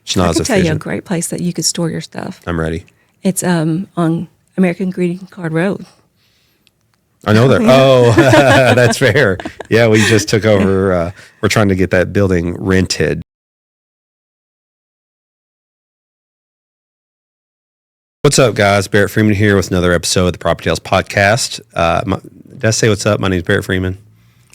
It's not I as can tell you a efficient. great place that you could store your stuff. I'm ready. It's on American Greeting Card Road. I know that. Yeah. Oh, that's fair. Yeah, we just took over. We're trying to get that building rented. What's up, guys? Barrett Freeman here with another episode of the PropertyTales podcast. Did I say what's up? My name is Barrett Freeman.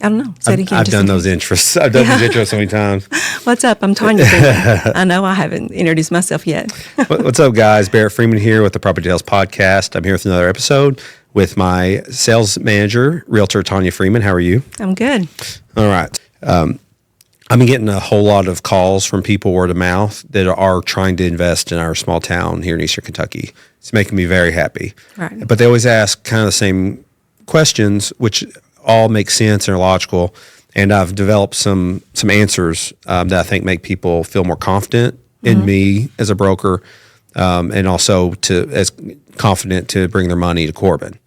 I don't know. Say it again. I've done those intros. I've done these intros so many times. What's up? I'm Tonya Freeman. I know I haven't introduced myself yet. What's up, guys? Barrett Freeman here with the PropertyTales podcast. I'm here with another episode with my sales manager, Realtor Tonya Freeman. How are you? I'm good. All right. I've been getting a whole lot of calls from people word of mouth that are trying to invest in our small town here in Eastern Kentucky. It's making me very happy. Right. But they always ask kind of the same questions, which all make sense and are logical. And I've developed some answers that I think make people feel more confident in me as a broker, and also as confident to bring their money to Corbin.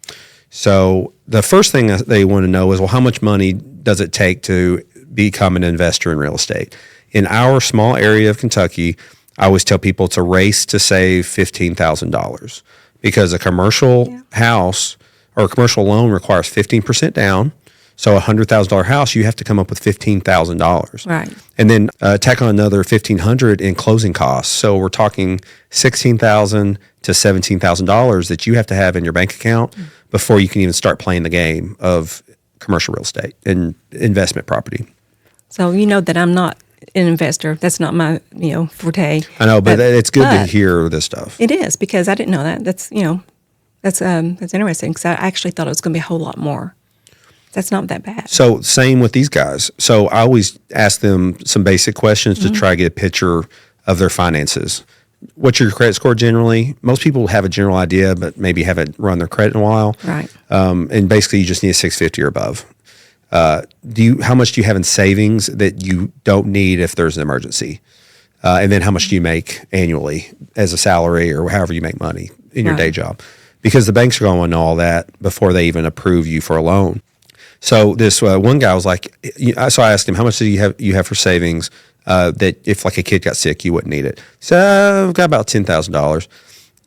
So the first thing that they want to know is, well, how much money does it take to become an investor in real estate? In our small area of Kentucky, I always tell people it's a race to save $15,000 because a commercial house or a commercial loan requires 15% down. So a $100,000 house, you have to come up with $15,000. Right. And then tack on another $1,500 in closing costs. So we're talking $16,000 to $17,000 that you have to have in your bank account before you can even start playing the game of commercial real estate and investment property. So you know that I'm not an investor. That's not my forte. I know, but it's good to hear this stuff. It is, because I didn't know that. That's interesting, because I actually thought it was going to be a whole lot more. That's not that bad. So same with these guys. So I always ask them some basic questions to try to get a picture of their finances. What's your credit score generally? Most people have a general idea, but maybe haven't run their credit in a while. Right. And basically you just need a 650 or above. How much do you have in savings that you don't need if there's an emergency? And then how much do you make annually as a salary or however you make money in your day job? Because the banks are going to know all that before they even approve you for a loan. So this one guy was like, so I asked him, how much do you have for savings that if like a kid got sick, you wouldn't need it? So I've got about $10,000.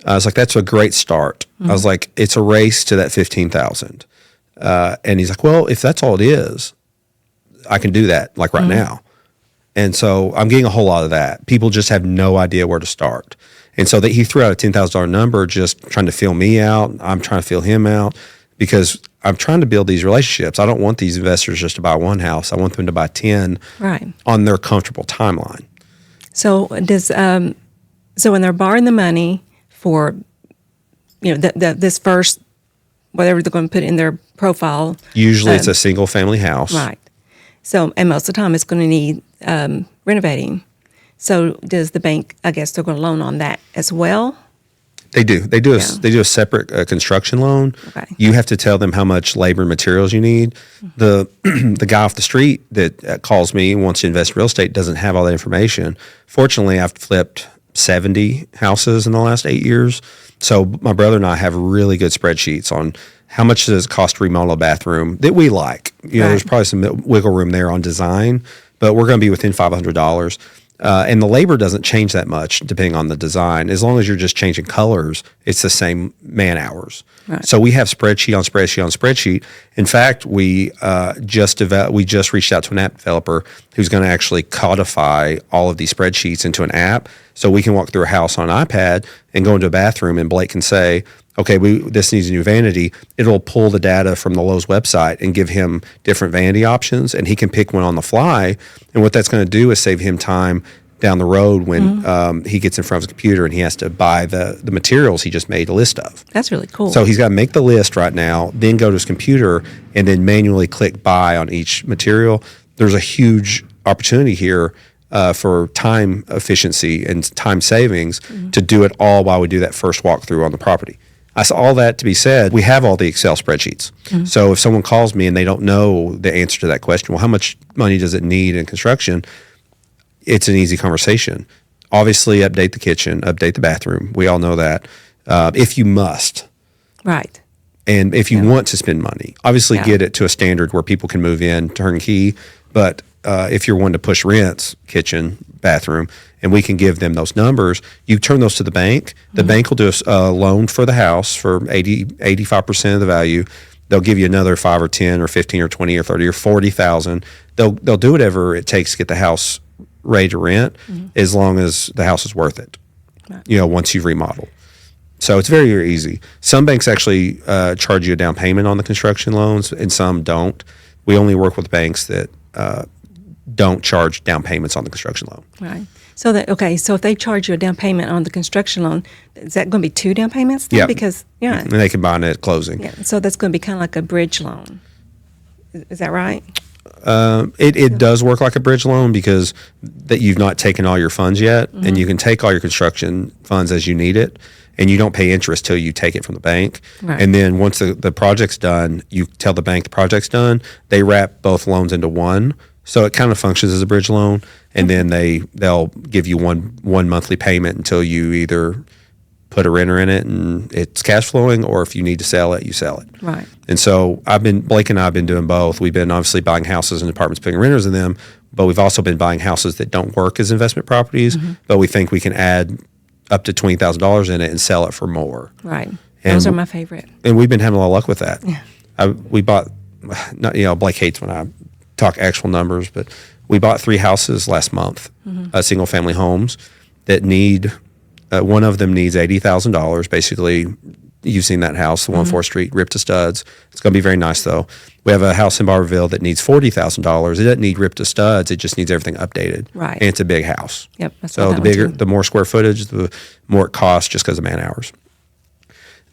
I was like, that's a great start. I was like, it's a race to that $15,000. And he's like, well, if that's all it is, I can do that like right now. And so I'm getting a whole lot of that. People just have no idea where to start. And so he threw out a $10,000 number just trying to feel me out. I'm trying to feel him out because I'm trying to build these relationships. I don't want these investors just to buy one house. I want them to buy 10 on their comfortable timeline. So so when they're borrowing the money for, this first, whatever they're going to put in their profile. Usually it's a single family house. Right. So, and most of the time it's going to need renovating. So does the bank, I guess they're going to loan on that as well? They do. They do a separate construction loan. Okay. You have to tell them how much labor and materials you need. The guy off the street that calls me and wants to invest in real estate doesn't have all that information. Fortunately, I've flipped 70 houses in the last 8 years. So my brother and I have really good spreadsheets on how much does it cost to remodel a bathroom that we like. There's probably some wiggle room there on design, but we're going to be within $500. And the labor doesn't change that much depending on the design. As long as you're just changing colors, it's the same man hours. Right. So we have spreadsheet on spreadsheet on spreadsheet. In fact, we just reached out to an app developer who's going to actually codify all of these spreadsheets into an app, so we can walk through a house on an iPad and go into a bathroom, and Blake can say, okay, this needs a new vanity. It'll pull the data from the Lowe's website and give him different vanity options, and he can pick one on the fly. And what that's going to do is save him time down the road when he gets in front of his computer and he has to buy the materials he just made a list of. That's really cool. So he's got to make the list right now, then go to his computer and then manually click buy on each material. There's a huge opportunity here for time efficiency and time savings to do it all while we do that first walkthrough on the property. I saw all that to be said. We have all the Excel spreadsheets. So if someone calls me and they don't know the answer to that question, well, how much money does it need in construction? It's an easy conversation. Obviously, update the kitchen, update the bathroom. We all know that. If you must. Right. And if you want to spend money, obviously get it to a standard where people can move in turnkey. But if you're wanting to push rents, kitchen, bathroom, and we can give them those numbers, you turn those to the bank. The bank will do a loan for the house for 85% of the value. They'll give you another 5 or 10 or 15 or 20 or 30 or 40,000. They'll do whatever it takes to get the house ready to rent, as long as the house is worth it. Right. Once you've remodeled. So it's very, very easy. Some banks actually charge you a down payment on the construction loans, and some don't. We only work with banks that don't charge down payments on the construction loan. Right. So if they charge you a down payment on the construction loan, is that going to be 2 down payments then? Yeah. Because and they combine it at closing. Yeah. So that's going to be kind of like a bridge loan. Is that right? It does work like a bridge loan because that you've not taken all your funds yet, and you can take all your construction funds as you need it, and you don't pay interest till you take it from the bank. Right. And then once the project's done, you tell the bank the project's done. They wrap both loans into one, so it kind of functions as a bridge loan. And then they'll give you one monthly payment until you either put a renter in it and it's cash flowing, or if you need to sell it, you sell it. Right. And so Blake and I have been doing both. We've been obviously buying houses and apartments, putting renters in them, but we've also been buying houses that don't work as investment properties, but we think we can add up to $20,000 in it and sell it for more. Right. And those are my favorite. And we've been having a lot of luck with that. Yeah. We bought, Blake hates when I talk actual numbers, but we bought 3 houses last month, single family homes that need, one of them needs $80,000. Basically, you've seen that house, the one on 4th Street, ripped to studs. It's going to be very nice though. We have a house in Barberville that needs $40,000. It doesn't need ripped to studs. It just needs everything updated. Right. And it's a big house. Yep. So the more square footage, the more it costs just because of man hours.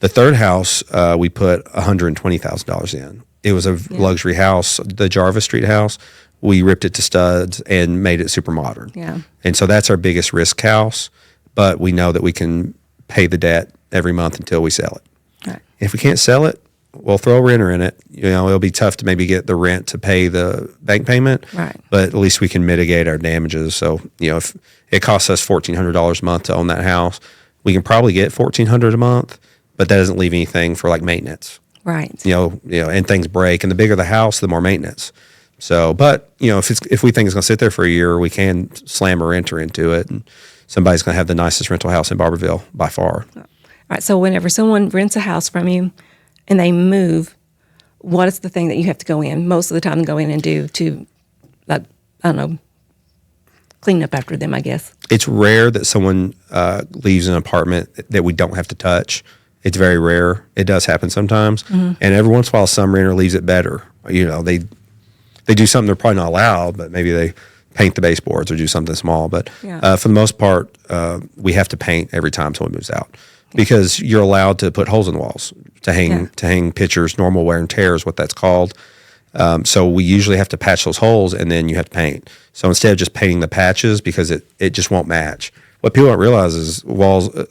The third house, we put $120,000 in. It was a luxury house, the Jarvis Street house. We ripped it to studs and made it super modern. Yeah. And so that's our biggest risk house, but we know that we can pay the debt every month until we sell it. Right. If we can't sell it, we'll throw a renter in it. It'll be tough to maybe get the rent to pay the bank payment, right, but at least we can mitigate our damages. So, if it costs us $1,400 a month to own that house, we can probably get $1,400 a month, but that doesn't leave anything for like maintenance. Right. And things break, and the bigger the house, the more maintenance. So, but if we think it's going to sit there for a year, we can slam a renter into it, and somebody's going to have the nicest rental house in Barberville by far. All right. So whenever someone rents a house from you and they move, what is the thing that you have to go in most of the time and do to, like, I don't know, clean up after them, I guess? It's rare that someone leaves an apartment that we don't have to touch. It's very rare. It does happen sometimes, and every once in a while, some renter leaves it better. They do something they're probably not allowed, but maybe they paint the baseboards or do something small. But for the most part, we have to paint every time someone moves out, because you're allowed to put holes in the walls to hang pictures. Normal wear and tear is what that's called. So we usually have to patch those holes, and then you have to paint. So instead of just painting the patches, because it just won't match. What people don't realize is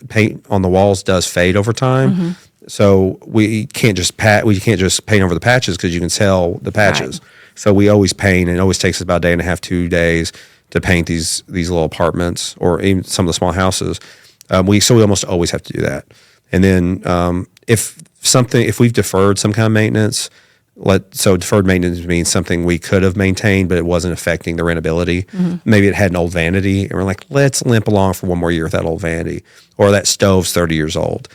paint on the walls does fade over time. So we can't just paint over the patches, because you can sell the patches. Right. So we always paint, and it always takes us about a day and a half, 2 days to paint these little apartments or even some of the small houses. We almost always have to do that. And then if we've deferred some kind of maintenance, deferred maintenance means something we could have maintained, but it wasn't affecting the rentability. Maybe it had an old vanity, and we're like, let's limp along for one more year with that old vanity, or that stove's 30 years old.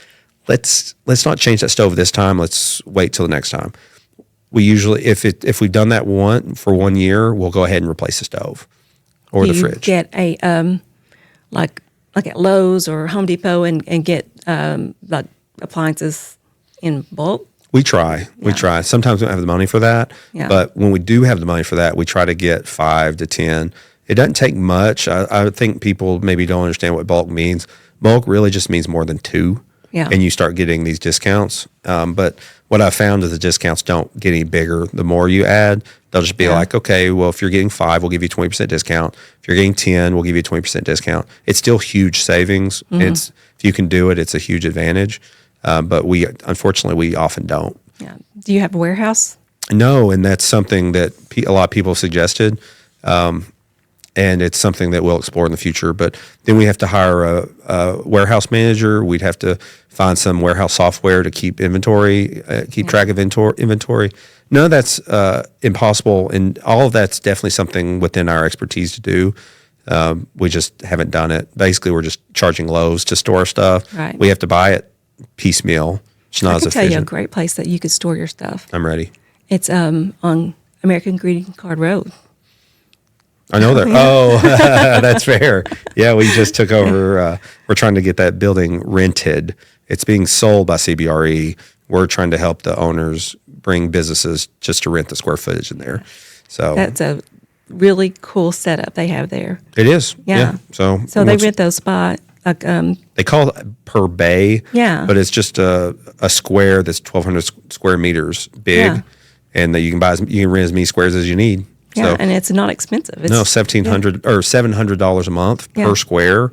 Let's not change that stove this time. Let's wait till the next time. We usually, if we've done that for 1 year, we'll go ahead and replace the stove or the fridge. Get a like at Lowe's or Home Depot and get like appliances in bulk. We try. Sometimes we don't have the money for that, but when we do have the money for that, we try to get 5 to 10. It doesn't take much. I think people maybe don't understand what bulk means. Bulk really just means more than 2. Yeah. And you start getting these discounts. But what I found is the discounts don't get any bigger the more you add. They'll just be like, okay, well, if you're getting 5, we'll give you 20% discount. If you're getting 10, we'll give you a 20% discount. It's still huge savings. If you can do it, it's a huge advantage. But unfortunately, we often don't. Yeah. Do you have a warehouse? No, and that's something that a lot of people suggested. and it's something that we'll explore in the future. But then we have to hire a warehouse manager. We'd have to find some warehouse software to keep inventory, keep track of inventory. None of that's impossible, and all of that's definitely something within our expertise to do. We just haven't done it. Basically, we're just charging Lowe's to store stuff. Right. We have to buy it piecemeal. It's not I as can tell you a efficient. great place that you could store your stuff. I'm ready. It's on American Greeting Card Road. I know that. Oh, that's fair. Yeah, we just took over. We're trying to get that building rented. It's being sold by CBRE. We're trying to help the owners bring businesses just to rent the square footage in there. So That's a really cool setup they have there. it is. Yeah. So they rent those spots. Like, they call it per bay. Yeah. But it's just a square that's 1,200 square meters big, Yeah. and that you can rent as many squares as you need. yeah, So and it's not expensive. It's, no, $1,700 or $700 a month Yeah. per square.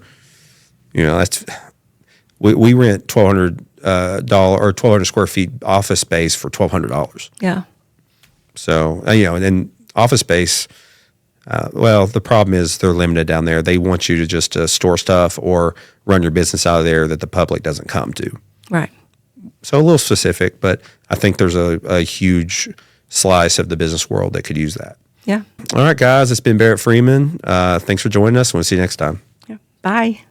You know, that's we rent $1,200 or 1,200 square feet office space for $1,200. Yeah. So you know, and then office space. Well, the problem is they're limited down there. They want you to just store stuff or run your business out of there that the public doesn't come to. Right. So a little specific, but I think there's a huge slice of the business world that could use that. Yeah. All right, guys, it's been Barrett Freeman. Thanks for joining us. We'll see you next time. Yeah. Bye.